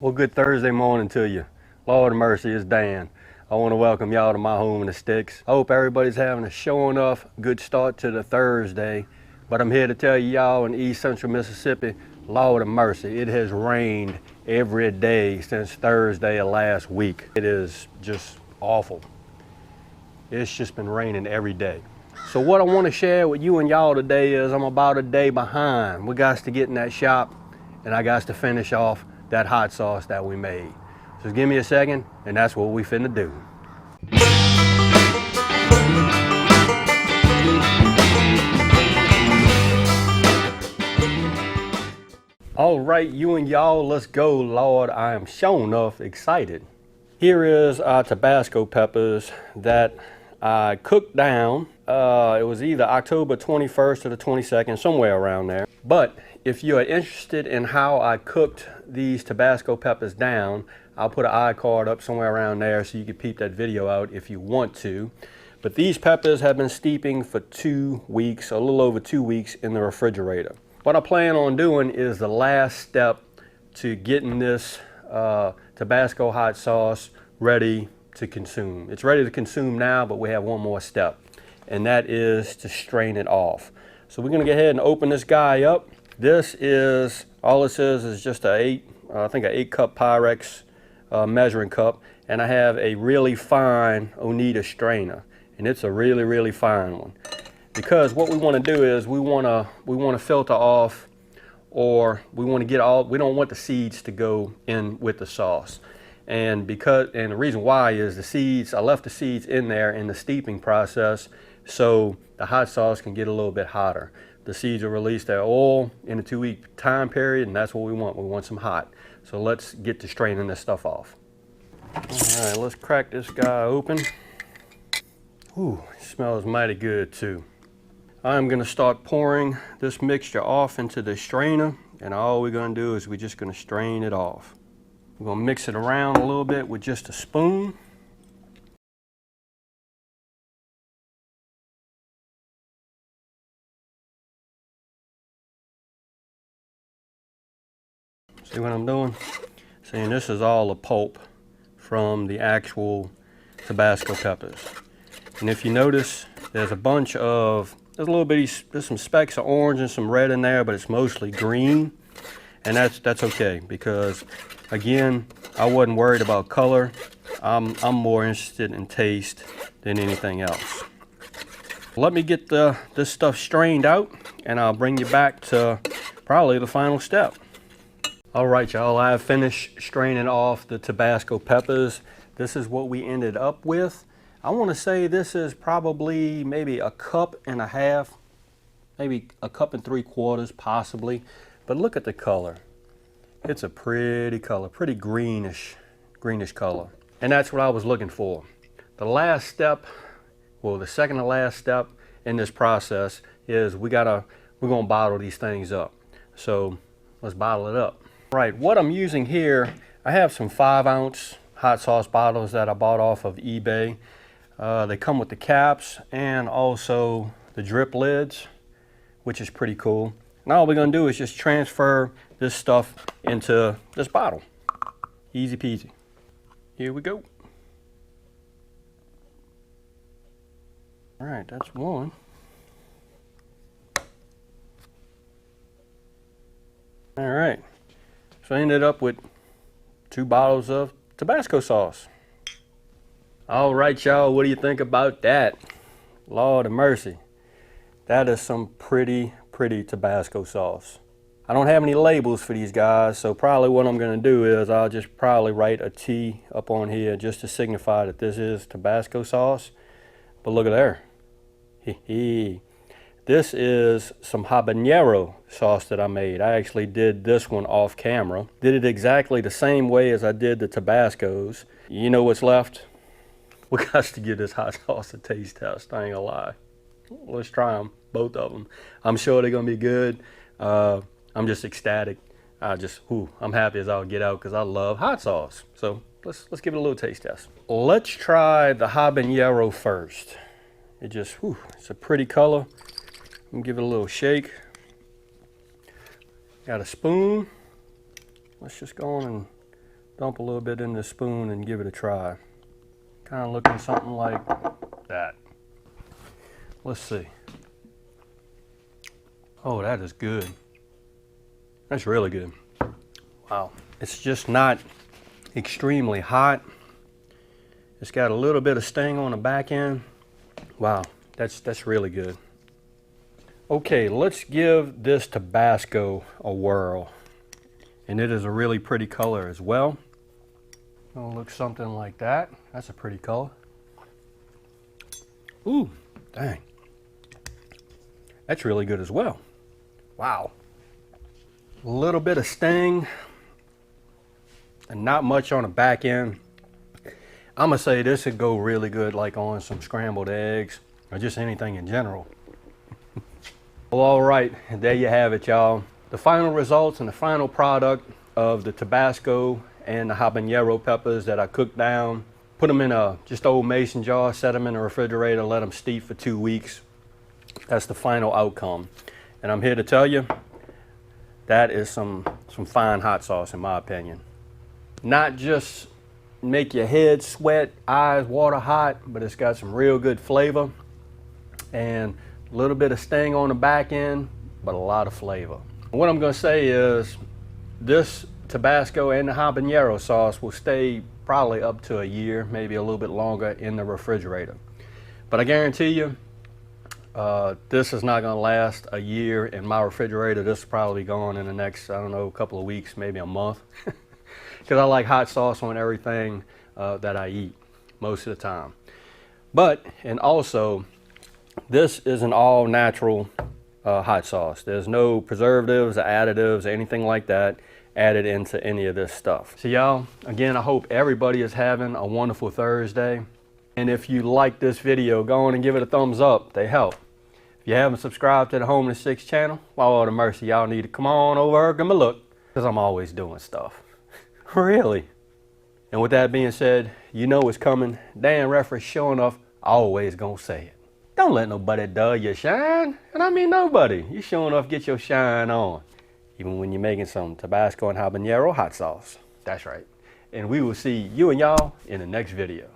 Well, good Thursday morning to you. Lord of mercy, it's Dan. I want to welcome y'all to my home in the sticks. I hope everybody's having a sure enough good start to the Thursday. But I'm here to tell y'all in East Central Mississippi, Lord of mercy, it has rained every day since Thursday of last week. It is just awful. It's just been raining every day. So what I want to share with you and y'all today is I'm about a day behind. We got to get in that shop and I got to finish off that hot sauce that we made. So give me a second and that's what we finna do. All right, you and y'all, let's go. Lord, I am sure enough excited. Here is our Tabasco peppers that I cooked down. It was either October 21st or the 22nd, somewhere around there. But if you are interested in how I cooked these Tabasco peppers down, I'll put an iCard up somewhere around there so you can peep that video out if you want to. But these peppers have been steeping for 2 weeks, a little over 2 weeks in the refrigerator. What I plan on doing is the last step to getting this Tabasco hot sauce ready to consume. It's ready to consume now, but we have one more step, and that is to strain it off. So we're gonna go ahead and open this guy up. This is, all this is just I think an 8-cup Pyrex measuring cup, and I have a really fine Oneida strainer, and it's a really, really fine one. Because what we want to do is we want to filter off, or we want to get all, we don't want the seeds to go in with the sauce. And the reason why is the seeds, I left the seeds in there in the steeping process so the hot sauce can get a little bit hotter. The seeds will release their oil in a 2-week time period, and that's what we want. We want some hot. So let's get to straining this stuff off. All right, let's crack this guy open. Ooh, it smells mighty good too. I'm going to start pouring this mixture off into the strainer, and all we're going to do is we're just going to strain it off. We're going to mix it around a little bit with just a spoon. See what I'm doing? See, and this is all the pulp from the actual Tabasco peppers. And if you notice, there's a bunch of, there's some specks of orange and some red in there, but it's mostly green. And that's okay, because again, I wasn't worried about color. I'm more interested in taste than anything else. Let me get this stuff strained out, and I'll bring you back to probably the final step. All right, y'all, I have finished straining off the Tabasco peppers. This is what we ended up with. I want to say this is probably maybe a cup and a half, maybe a cup and 3/4 possibly. But look at the color. It's a pretty color, pretty greenish color. And that's what I was looking for. The last step, well, the second to last step in this process is we're gonna bottle these things up. So let's bottle it up. Right, what I'm using here, I have some 5-ounce hot sauce bottles that I bought off of eBay. They come with the caps and also the drip lids, which is pretty cool. Now all we're gonna do is just transfer this stuff into this bottle. Easy peasy. Here we go. All right, that's one. All right, so I ended up with 2 bottles of Tabasco sauce. All right, y'all, what do you think about that? Lord of mercy. That is some pretty Tabasco sauce. I don't have any labels for these guys, so probably what I'm gonna do is I'll just probably write a T up on here just to signify that this is Tabasco sauce. But look at there. This is some habanero sauce that I made. I actually did this one off camera. Did it exactly the same way as I did the Tabascos. You know what's left? We got to give this hot sauce a taste test, I ain't gonna lie. Let's try them, both of them. I'm sure they're gonna be good. I'm just ecstatic. I'm happy as I'll get out because I love hot sauce. So let's give it a little taste test. Let's try the habanero first. It's a pretty color. I'm gonna give it a little shake. Got a spoon. Let's just go on and dump a little bit in the spoon and give it a try. Kind of looking something like that. Let's see. Oh, that is good. That's really good. Wow. It's just not extremely hot. It's got a little bit of sting on the back end. Wow, that's really good. Okay, let's give this Tabasco a whirl. And it is a really pretty color as well. It'll look something like that. That's a pretty color. Ooh, dang. That's really good as well. Wow. A little bit of sting and not much on the back end. I'm gonna say this would go really good like on some scrambled eggs or just anything in general. Well, all right, there you have it, y'all. The final results and the final product of the Tabasco and the habanero peppers that I cooked down. Put them in a just old mason jar, set them in the refrigerator, let them steep for 2 weeks. That's the final outcome. And I'm here to tell you, that is some fine hot sauce in my opinion. Not just make your head sweat, eyes water hot, but it's got some real good flavor and a little bit of sting on the back end, but a lot of flavor. What I'm gonna say is this Tabasco and the habanero sauce will stay probably up to a year, maybe a little bit longer in the refrigerator. But I guarantee you, this is not gonna last a year in my refrigerator. This will probably be gone in the next, I don't know, couple of weeks, maybe a month. Because I like hot sauce on everything that I eat most of the time. But, and also, this is an all natural hot sauce. There's no preservatives or additives or anything like that added into any of this stuff. So y'all, again, I hope everybody is having a wonderful Thursday. And if you like this video, go on and give it a thumbs up. They help. If you haven't subscribed to the Home of the Six channel, why all the mercy, y'all need to come on over, give me a look, because I'm always doing stuff. Really. And with that being said, you know what's coming. Dan Referee sure enough always gonna say it. Don't let nobody dull your shine. And I mean nobody. You sure enough get your shine on. Even when you're making some Tabasco and habanero hot sauce. That's right. And we will see you and y'all in the next video.